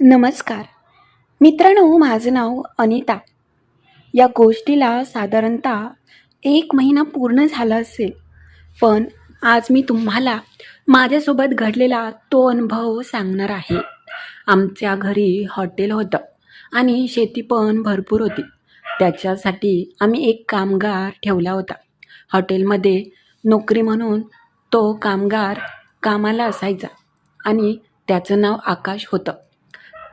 नमस्कार मित्रांनो, माझं नाव अनिता. या गोष्टीला साधारणतः 1 महिना पूर्ण झाला असेल, पण आज मी तुम्हाला माझ्यासोबत घडलेला तो अनुभव सांगणार आहे. आमच्या घरी हॉटेल होतं आणि शेती पण भरपूर होती. त्याच्यासाठी आम्ही एक कामगार ठेवला होता. हॉटेलमध्ये नोकरी म्हणून तो कामगार कामाला असायचा आणि त्याचं नाव आकाश होतं.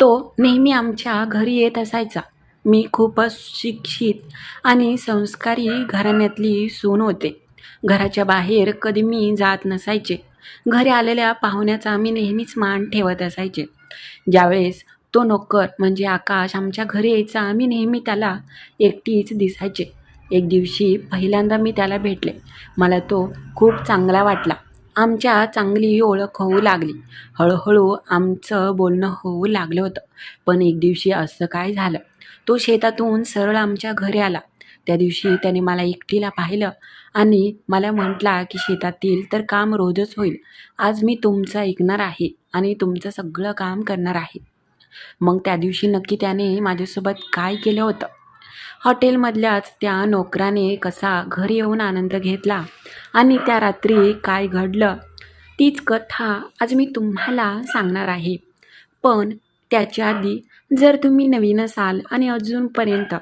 तो नेहमी आमच्या घरी येत असायचा. मी खूपच शिक्षित आणि संस्कारी घराण्यातली सून होते. घराच्या बाहेर कधी मी जात नसायचे. घरी आलेल्या पाहुण्याचा मी नेहमीच मान ठेवत असायचे. ज्यावेळेस तो नोकर म्हणजे आकाश आमच्या घरी यायचा, मी नेहमी त्याला एकटीच दिसायचे. एक दिवशी पहिल्यांदा मी त्याला भेटले. मला तो खूप चांगला वाटला. आमच्या चांगली ओळख होऊ लागली. हळूहळू आमचं बोलणं होऊ लागलं होतं. पण एक दिवशी असं काय झालं, तो शेतातून सरळ आमच्या घरी आला. त्या दिवशी त्याने मला एकटीला पाहिलं आणि मला म्हटला की शेतातील तर काम रोजच होईल. आज मी तुमचं ऐकणार आहे आणि तुमचं सगळं काम करणार आहे. मग त्या दिवशी नक्की त्याने माझ्यासोबत काय केलं होतं, हॉटेलमधल्याच त्या नोकराने कसा घरी येऊन आनंद घेतला आणि त्या रात्री काय घडलं, तीच कथा आज मी तुम्हाला सांगणार आहे. पण त्याच्या आधी जर तुम्ही नवीन असाल आणि अजूनपर्यंत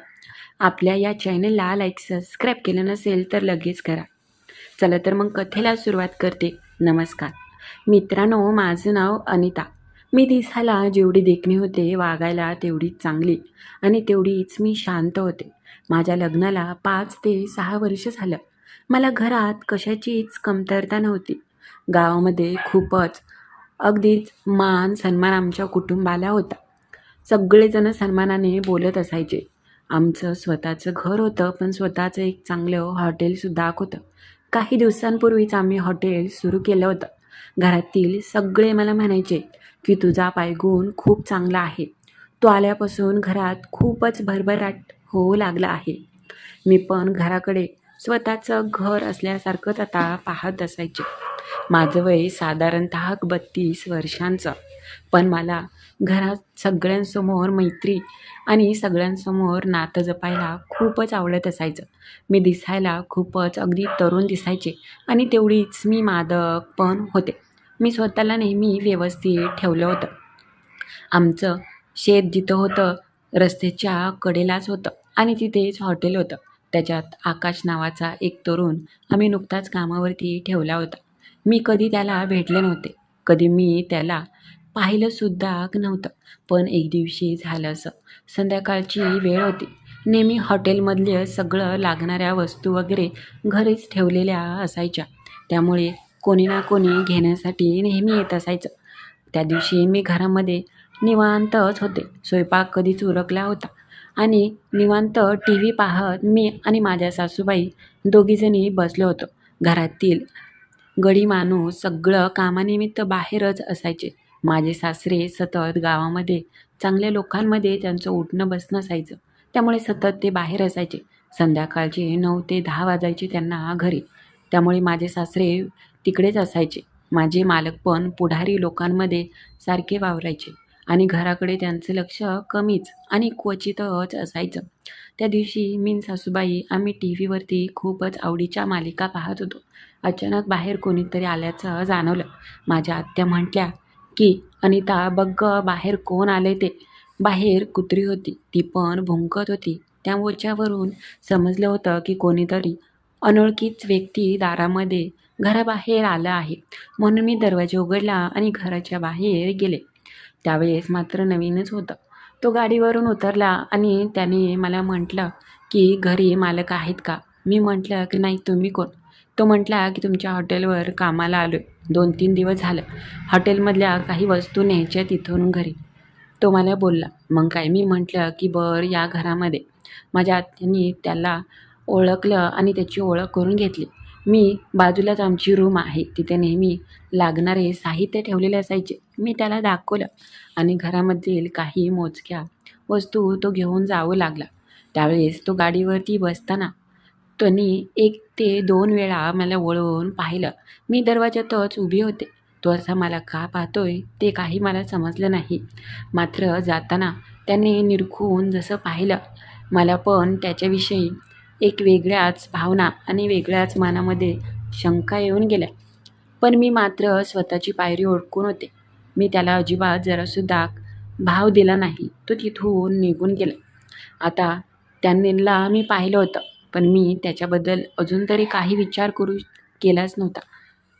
आपल्या या चॅनलला लाईक सबस्क्राईब केलं नसेल तर लगेच करा. चला तर मग कथेला सुरुवात करते. नमस्कार मित्रांनो, माझं नाव अनिता. मी दिसायला जेवढी देखणी होते, वागायला तेवढीच चांगली आणि तेवढीच मी शांत होते. माझ्या लग्नाला 5 ते 6 वर्ष झालं. मला घरात कशाचीच कमतरता नव्हती. गावामध्ये खूपच अगदीच मान सन्मान आमच्या कुटुंबाला होता. सगळेजण सन्मानाने बोलत असायचे. आमचं स्वतःचं घर होतं, पण स्वतःचं एक चांगलं हॉटेलसुद्धा होतं. काही दिवसांपूर्वीच आम्ही हॉटेल सुरू केलं होतं. घरातील सगळे मला म्हणायचे की तुझा पायगुण खूप चांगला आहे. तो आल्यापासून घरात खूपच भरभराट होऊ लागला आहे. मी पण घराकडे स्वतःचं घर असल्यासारखंच आता पाहत असायचे. माझं वय साधारणतः 32 वर्षांचं, पण मला घरात सगळ्यांसमोर मैत्री आणि सगळ्यांसमोर नातं जपायला खूपच आवडत असायचं. मी दिसायला खूपच अगदी तरुण दिसायचे आणि तेवढीच मी मादक पण होते. मी स्वतःला नेहमी व्यवस्थित ठेवलं होतं. आमचं शेत जिथं होतं रस्त्याच्या कडेलाच होतं आणि तिथेच हॉटेल होतं. त्याच्यात आकाश नावाचा एक तरुण आम्ही नुकताच कामावरती ठेवला होता. मी कधी त्याला भेटले नव्हते. कधी मी त्याला पाहिलंसुद्धा नव्हतं. पण एक दिवशी झालं असं. संध्याकाळची वेळ होती. नेहमी हॉटेलमधले सगळं लागणाऱ्या वस्तू वगैरे घरीच ठेवलेल्या असायच्या. त्यामुळे कोणी ना कोणी घेण्यासाठी नेहमी येत असायचं. त्या दिवशी मी घरामध्ये निवांतच होते. स्वयंपाक कधीच उरकला होता आणि निवांत टी व्ही पाहत मी आणि माझ्या सासूबाई दोघीजणी बसलो होतो. घरातील गडी माणूस सगळं कामानिमित्त बाहेरच असायचे. माझे सासरे सतत गावामध्ये चांगल्या लोकांमध्ये त्यांचं उठणं बसणं असायचं. त्यामुळे सतत ते बाहेर असायचे. संध्याकाळचे 9 ते 10 वाजायचे त्यांना घरी. त्यामुळे माझे सासरे तिकडेच असायचे. माझे मालक पण पुढारी लोकांमध्ये सारखे वावरायचे आणि घराकडे त्यांचं लक्ष कमीच आणि क्वचितच असायचं. त्या दिवशी मी सासूबाई आम्ही टी व्हीवरती खूपच आवडीच्या मालिका पाहत होतो. अचानक बाहेर कोणीतरी आल्याचं जाणवलं. माझ्या आत्या म्हटल्या की अनिता बघ गं, बाहेर कोण आले ते. बाहेर कुत्री होती, ती पण भुंकत होती. त्याच्यावरून समजलं होतं की कोणीतरी अनोळखीच व्यक्ती दारामध्ये घराबाहेर आला आहे. म्हणून मी दरवाजा उघडला आणि घराच्या बाहेर गेले. त्यावेळेस मात्र नवीनच होतं. तो गाडीवरून उतरला आणि त्याने मला म्हटलं की घरी मालक आहेत का. मी म्हटलं की नाही, तुम्ही कोण. तो म्हटला की तुमच्या हॉटेलवर कामाला आलो आहे. 2-3 दिवस झालं. हॉटेलमधल्या काही वस्तू न्यायच्या तिथून घरी, तो मला बोलला. मग काय, मी म्हटलं की बरं या घरामध्ये. माझ्या आत्याने त्याला ओळखलं आणि त्याची ओळख करून घेतली. मी बाजूलाच आमची रूम आहे, तिथे नेहमी लागणारे साहित्य ठेवलेले असायचे. मी त्याला दाखवलं आणि घरामधील काही मोजक्या वस्तू तो घेऊन जाऊ लागला. त्यावेळेस तो गाडीवरती बसताना त्याने 1 ते 2 वेळा मला वळून पाहिलं. मी दरवाजातच उभी होते. तो असा मला का पाहतोय ते काही मला समजलं नाही. मात्र जाताना त्याने निरखून जसं पाहिलं, मला पण त्याच्याविषयी एक वेगळ्याच भावना आणि वेगळ्याच मनामध्ये शंका येऊन गेल्या. पण मी मात्र स्वतःची पायरी ओळखून होते. मी त्याला अजिबात जरासुद्धा भाव दिला नाही. तो तिथून निघून गेला. आता त्यांना मी पाहिलं होतं, पण मी त्याच्याबद्दल अजून तरी काही विचार केलाच नव्हता.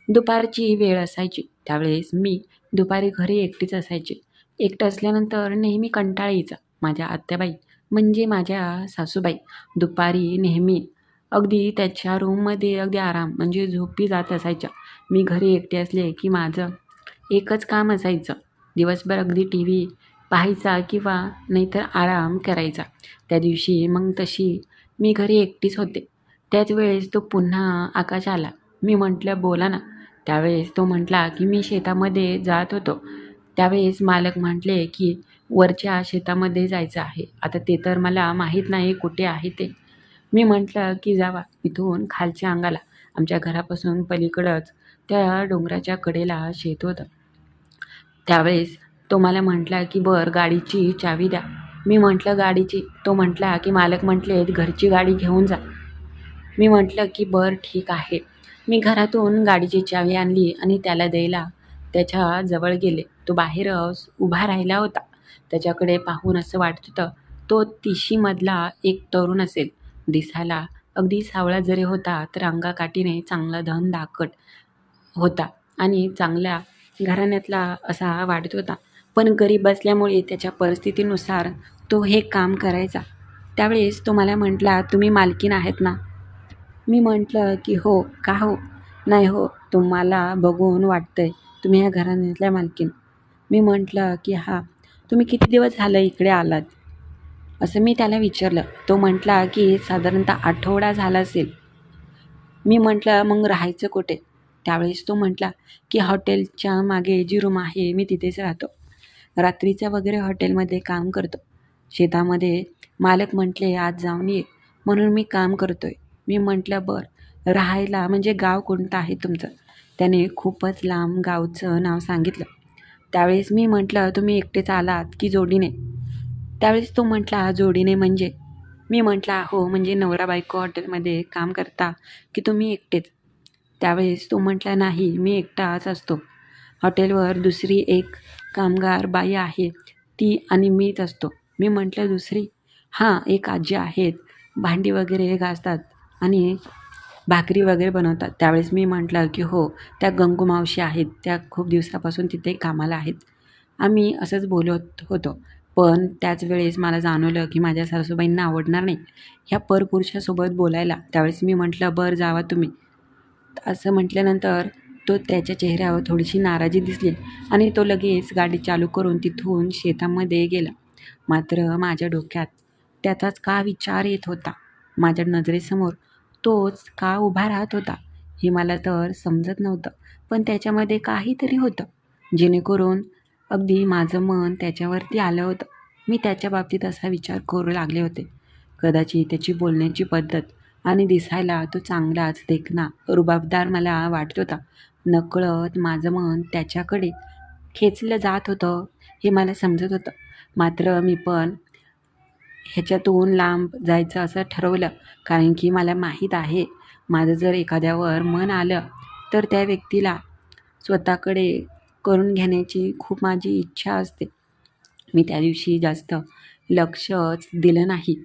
दुपारची वेळ असायची, त्यावेळेस मी दुपारी घरी एकटीच असायचे. एकटं असल्यानंतर नेहमी कंटाळा यायचा. माझ्या आत्याबाई म्हणजे माझ्या सासूबाई दुपारी नेहमी अगदी त्याच्या रूममध्ये अगदी आराम म्हणजे झोपी जात असायच्या. मी घरी एकटे असले की माझं एकच काम असायचं, दिवसभर अगदी टी व्ही पाहायचा किंवा नाहीतर आराम करायचा. त्या दिवशी मग तशी मी घरी एकटीच होते. त्याच वेळेस तो पुन्हा आकाश आला. मी म्हटलं, बोला ना. त्यावेळेस तो म्हटला की मी शेतामध्ये जात होतो. त्यावेळेस मालक म्हटले की वरच्या शेतामध्ये जायचं आहे. आता ते तर मला माहीत नाही कुठे आहे ते. मी म्हटलं की जावा, इथून खालच्या अंगाला आमच्या घरापासून पलीकडंच त्या डोंगराच्या कडेला शेत होतं. त्यावेळेस तो मला म्हटला की बरं गाडीची चावी द्या. मी म्हटलं गाडीची. तो म्हटला की मालक म्हटलेत घरची गाडी घेऊन जा. मी म्हटलं की बरं ठीक आहे. मी घरातून गाडीची चावी आणली आणि त्याला द्यायला त्याच्या जवळ गेले. तो बाहेरच उभा राहिला होता. त्याच्याकडे पाहून असं वाटत होतं तो 30शीमधला एक तरुण असेल. दिसायला अगदी सावळा जरी होता तर अंगाकाठीने चांगला धनदाकट होता आणि चांगल्या घराण्यातला असा वाटत होता. पण गरीब असल्यामुळे त्याच्या परिस्थितीनुसार तो हे काम करायचा. त्यावेळेस तो मला म्हटला, तुम्ही मालकीण आहेत ना? मी म्हटलं की हो. का हो? नाही हो, तुम्हाला बघून वाटतंय तुम्ही ह्या घराण्यातल्या मालकीण. मी म्हटलं की हां. तुम्ही किती दिवस झालं इकडे आलात? असं मी त्याला विचारलं. तो म्हटला की साधारणतः आठवडा झाला असेल. मी म्हटलं मग राहायचं कुठे? त्यावेळेस तो म्हटला की हॉटेलच्या मागे जी रूम आहे मी तिथेच राहतो. रात्रीचं वगैरे हॉटेलमध्ये काम करतो. शेतामध्ये मालक म्हटले आज जाऊन ये, म्हणून मी काम करतोय. मी म्हटलं बरं, राहायला म्हणजे गाव कोणतं आहे तुमचं? त्याने खूपच लांब गावचं नाव सांगितलं. त्यावेळेस मी म्हटलं तुम्ही एकटेच आलात की जोडीने? त्यावेळेस तो म्हटला जोडीने म्हणजे? मी म्हटला हो, म्हणजे नवरा बायको हॉटेलमध्ये काम करता की तुम्ही एकटेच? त्यावेळेस तो म्हटला नाही, मी एकटाच असतो. हॉटेलवर दुसरी एक कामगार बाई आहे, ती आणि मीच असतो. मी म्हटलं दुसरी? हां, एक आजी आहेत, भांडी वगैरे घासतात आणि भाकरी वगैरे बनवतात. त्यावेळेस मी म्हटलं की हो, त्या गंगू मावशी आहेत, त्या खूप दिवसापासून तिथे कामाला आहेत. आम्ही असंच बोलत होतो. पण त्याच वेळेस मला जाणवलं की माझ्या सासूबाईंना आवडणार नाही ह्या परपुरुषासोबत बोलायला. त्यावेळेस मी म्हटलं बरं जावा तुम्ही. असं म्हटल्यानंतर तो त्याच्या चेहऱ्यावर थोडीशी नाराजी दिसली आणि तो लगेच गाडी चालू करून तिथून शेतामध्ये गेला. मात्र माझ्या डोक्यात त्याचाच का विचार येत होता? माझ्या नजरेसमोर तोच का उभा राहत होता हे मला तर समजत नव्हतं. पण त्याच्यामध्ये काहीतरी होतं जेणेकरून अगदी माझं मन त्याच्यावरती आलं होतं. मी त्याच्या बाबतीत असा विचार करू लागले होते. कदाचित त्याची बोलण्याची पद्धत आणि दिसायला तो चांगलाच देखणा रुबाबदार मला वाटत होता. नकळत माझं मन त्याच्याकडे खेचलं जात होतं हे मला समजत होतं. मात्र मी पण ह्याच्यातून लांब जायचं असं ठरवलं, कारण की मला माहीत आहे माझं जर एखाद्यावर मन आलं तर त्या व्यक्तीला स्वतःकडे करून घेण्याची खूप माझी इच्छा असते. मी त्या दिवशी जास्त लक्षच दिलं नाही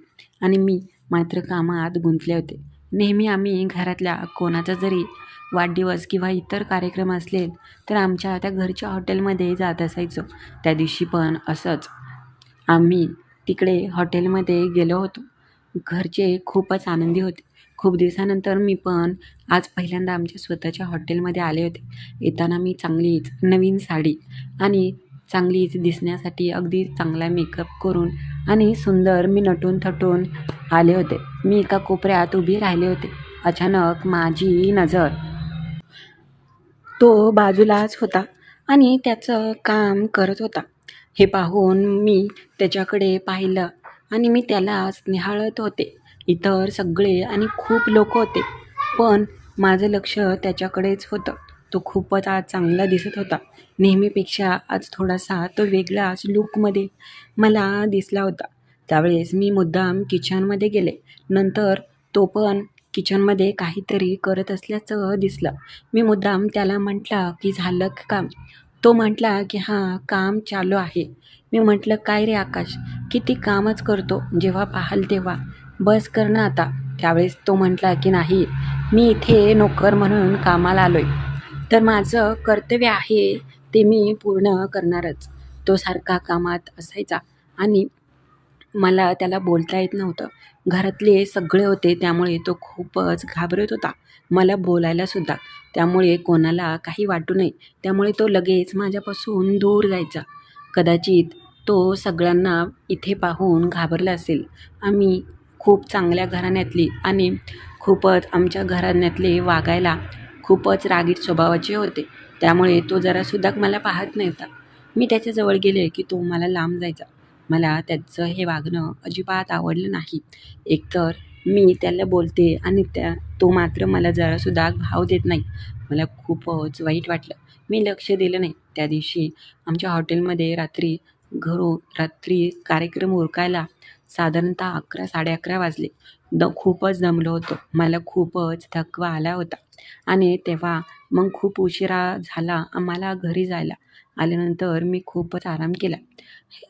आणि मी मात्र कामात गुंतले होते. नेहमी आम्ही घरातल्या कोणाचा जरी वाढदिवस किंवा इतर कार्यक्रम असले तर आमच्या त्या घरच्या हॉटेलमध्ये जात असायचो. त्या दिवशी पण असंच आम्ही तिकडे हॉटेलमध्ये गेलो होतो. घरचे खूपच आनंदी होते. खूप दिवसानंतर मी पण आज पहिल्यांदा आमच्या स्वतःच्या हॉटेलमध्ये आले होते. येताना मी चांगलीच नवीन साडी आणि चांगलीच दिसण्यासाठी अगदी चांगला मेकअप करून आणि सुंदर मी नटून थटून आले होते. मी एका कोपऱ्यात उभी राहिले होते. अचानक माझी नजर तो बाजूलाच होता आणि त्याचं काम करत होता. हे पाहून मी त्याच्याकडे पाहिलं आणि मी त्यालाच निहाळत होते. इतर सगळे आणि खूप लोक होते, पण माझं लक्ष त्याच्याकडेच होतं. तो खूपच आज चांगला दिसत होता. नेहमीपेक्षा आज थोडासा तो वेगळाच लूकमध्ये मला दिसला होता. त्यावेळेस मी मुद्दाम किचनमध्ये गेले. नंतर तो पण किचनमध्ये काहीतरी करत असल्याचं दिसलं. मी मुद्दाम त्याला म्हटलं की झालं का काम? तो म्हटला की हां, काम चालू आहे. मी म्हटलं काय रे आकाश, किती कामच करतो, जेव्हा पाहाल तेव्हा, बस कर ना आता. त्यावेळेस तो म्हटला की नाही, मी इथे नोकर म्हणून कामाला आलो आहे, तर माझं कर्तव्य आहे ते मी पूर्ण करणारच. तो सारखा कामात असायचा आणि मला त्याला बोलता येत नव्हतं. घरातले सगळे होते त्यामुळे तो खूपच घाबरत होता मला बोलायलासुद्धा. त्यामुळे कोणाला काही वाटू नये त्यामुळे तो लगेच माझ्यापासून दूर जायचा. कदाचित तो सगळ्यांना इथे पाहून घाबरला असेल. आम्ही खूप चांगल्या घराण्यातली आणि खूपच आमच्या घराण्यातले वागायला खूपच रागीट स्वभावाचे होते. त्यामुळे तो जरासुद्धा मला पाहत नव्हता. मी त्याच्याजवळ गेले की तो मला लांब जायचा. मला त्याचं हे वागणं अजिबात आवडलं नाही. एकतर मी त्याला बोलते आणि तो मात्र मला जरासुद्धा भाव देत नाही. मला खूपच वाईट वाटलं. मी लक्ष दिलं नाही. त्या दिवशी आमच्या हॉटेलमध्ये रात्री कार्यक्रम उरकायला साधारणतः 11-11:30 वाजले. खूपच दमलो होतो. मला खूपच थकवा आला होता आणि तेव्हा मग खूप उशिरा झाला आम्हाला घरी जायला. आल्यानंतर मी खूपच आराम केला.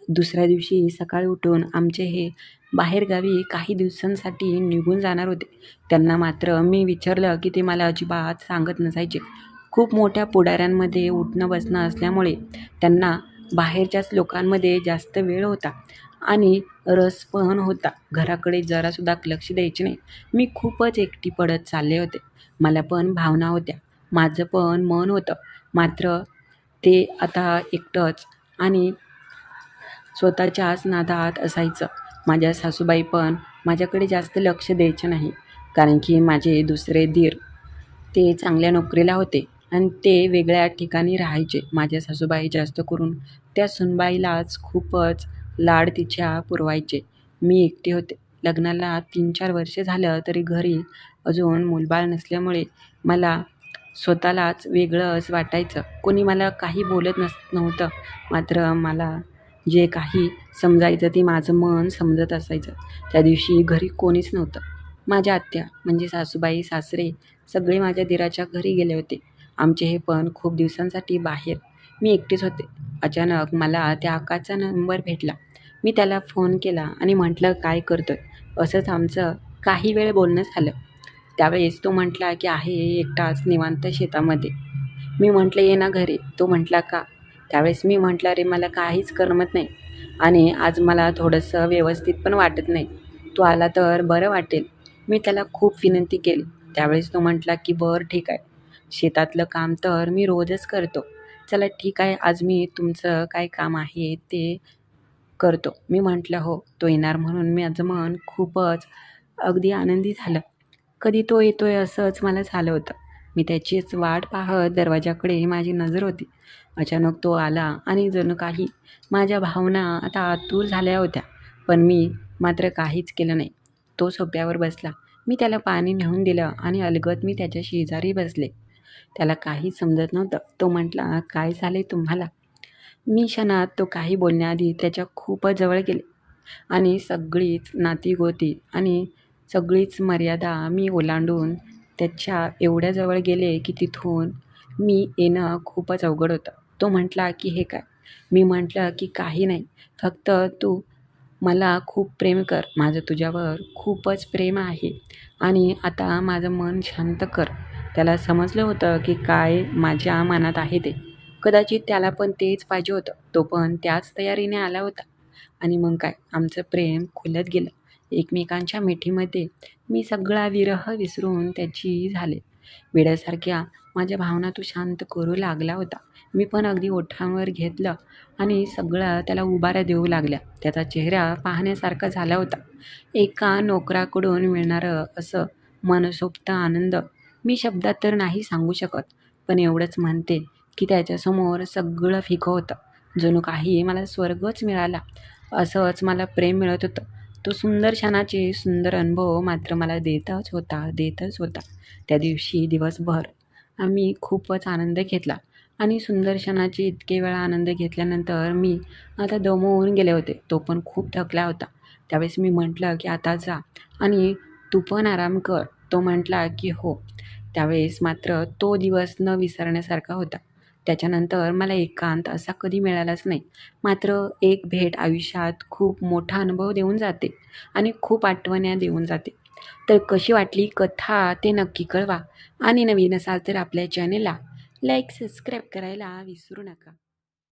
दुसऱ्या दिवशी सकाळी उठून आमचे हे बाहेरगावी काही दिवसांसाठी निघून जाणार होते. त्यांना मात्र मी विचारलं की ते मला अजिबात सांगत नसायचे. खूप मोठ्या पुढाऱ्यांमध्ये उठणं बसणं असल्यामुळे त्यांना बाहेरच्याच लोकांमध्ये जास्त वेळ होता आणि रस पण होता. घराकडे जरासुद्धा लक्ष द्यायचे नाही. मी खूपच एकटी पडत चालले होते. मला पण भावना होत्या. माझं पण मन होतं. मात्र ते आता एकटंच आणि स्वतःच्याच नादात असायचं. माझ्या सासूबाई पण माझ्याकडे जास्त लक्ष द्यायचे नाही. कारण की माझे दुसरे दीर ते चांगल्या नोकरीला होते आणि ते वेगळ्या ठिकाणी राहायचे. माझ्या सासूबाई जास्त करून त्या सूनबाईलाच खूपच लाड तिच्या पुरवायचे. मी एकटी होते. लग्नाला 3-4 वर्ष झालं तरी घरी अजून मूलबाळ नसल्यामुळे मला स्वतःलाच वेगळंच वाटायचं. कोणी मला काही बोलत नव्हतं. मात्र मला जे काही समजायचं ते माझं मन समजत असायचं. त्या दिवशी घरी कोणीच नव्हतं. माझ्या आत्या म्हणजे सासूबाई, सासरे सगळे माझ्या दिराच्या घरी गेले होते. आमचे हे पण खूप दिवसांसाठी बाहेर. मी एकटीच होते. अचानक मला त्या आकाशचा नंबर भेटला. मी त्याला फोन केला आणि म्हटलं काय करतोय? असंच आमचं काही वेळ बोलणं झालं. त्यावेळेस तो म्हटला की आहे एकटाच निवांत शेतामध्ये. मी म्हटलं ये ना घरी. तो म्हटला का? त्यावेळेस मी म्हटलं अरे मला काहीच करमत नाही आणि आज मला थोडंसं व्यवस्थित पण वाटत नाही. तू आला तर बरं वाटेल. मी त्याला खूप विनंती केली. त्यावेळेस तो म्हटला की बरं ठीक आहे. शेतातलं काम तर मी रोजच करतो. चला ठीक आहे, आज मी तुमचं काय काम आहे ते करतो. मी म्हटलं हो. तो येणार म्हणून माझं मन खूपच अगदी आनंदी झालं. कधी तो येतोय असंच मला झालं होतं. मी त्याचीच वाट पाहत दरवाजाकडे माझी नजर होती. अचानक तो आला आणि जणू काही माझ्या भावना आता आतुर झाल्या होत्या. पण मी मात्र काहीच केलं नाही. तो सोफ्यावर बसला. मी त्याला पाणी नेऊन दिलं आणि अलगद मी त्याच्या शेजारी बसले. त्याला काहीच समजत नव्हतं. तो म्हटला काय झाले तुम्हाला? मी क्षणात तो काही बोलण्याआधी त्याच्या खूपच जवळ गेले आणि सगळीच नातीगोती आणि सगळीच मर्यादा मी ओलांडून त्याच्या एवढ्या जवळ गेले की तिथून मी येणं खूपच अवघड होतं. तो म्हटला की हे काय? मी म्हटलं की काही नाही, फक्त तू मला खूप प्रेम कर. माझं तुझ्यावर खूपच प्रेम आहे आणि आता माझं मन शांत कर. त्याला समजलं होतं की काय माझ्या मनात आहे ते. कदाचित त्याला पण तेच पाहिजे होतं. तो पण त्याच तयारीने आला होता आणि मग काय आमचं प्रेम खुलत गेलं. एकमेकांच्या मिठीमध्ये मी सगळा विरह विसरून त्याची झाले. वेड्यासारख्या माझ्या भावना तो शांत करू लागला होता. मी पण अगदी ओठांवर घेतलं आणि सगळं त्याला उभाऱ्या देऊ लागल्या. त्याचा चेहरा पाहण्यासारखा झाला होता. एका नोकराकडून मिळणारं असं मनसोक्त आनंद मी शब्दात तर नाही सांगू शकत. पण एवढंच म्हणते की त्याच्यासमोर सगळं फिकं होतं. जणू काही मला स्वर्गच मिळाला असंच मला प्रेम मिळत होतं. तो सुंदर क्षणाचे सुंदर अनुभव मात्र मला देतच होता. त्या दिवशी दिवसभर आम्ही खूपच आनंद घेतला आणि सुंदर क्षणाचे इतके वेळा आनंद घेतल्यानंतर मी आता दमून गेले होते. तो पण खूप थकला होता. त्यावेळेस मी म्हटलं, की "आता जा आणि तू पण आराम कर." तो म्हटला, की "हो." त्यावेळेस मात्र तो दिवस न विसरण्यासारखा होता. त्याच्यानंतर मला एकांत असा कधी मिळालाच नाही. मात्र एक भेट आयुष्यात खूप मोठा अनुभव देऊन जाते आणि खूप आठवण्या देऊन जाते. तर कशी वाटली कथा ते नक्की कळवा आणि नवीन असाल तर आपल्या चॅनेलला लाईक, सबस्क्राईब करायला विसरू नका.